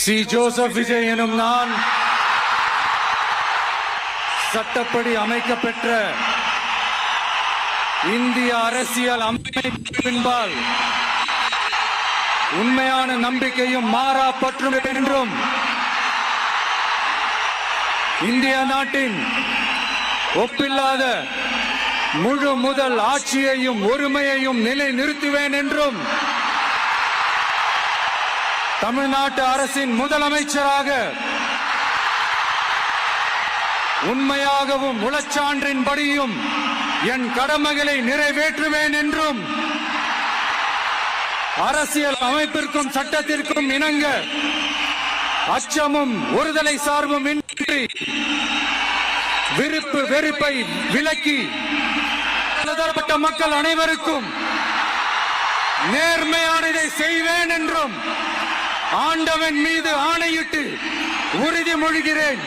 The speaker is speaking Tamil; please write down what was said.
சி ஜோசப் விஜய் எனும் நான் சட்டப்படி அமைக்கப்பெற்ற இந்திய அரசியல் அமைப்பின்பால் உண்மையான நம்பிக்கையும் மாறா பற்றும் என்றும் இந்திய நாட்டின் ஒப்பில்லாத முழு முதல் ஆட்சியையும் ஒருமையையும் நிலை நிறுத்துவேன் என்றும் தமிழ்நாட்டு அரசின் முதலமைச்சராக உண்மையாகவும் உளச்சான்றின்படியும் என் கடமைகளை நிறைவேற்றுவேன் என்றும் அரசியல் அமைப்பிற்கும் சட்டத்திற்கும் இணங்க அச்சமும் ஒருதலை சார்பும் இன்றி விருப்பு வெறுப்பை விலக்கி பலதரப்பட்ட மக்கள் அனைவருக்கும் நேர்மையானதை செய்வேன் என்றும் ஆண்டவன் மீது ஆணையிட்டு உறுதிமொழிகிறேன்.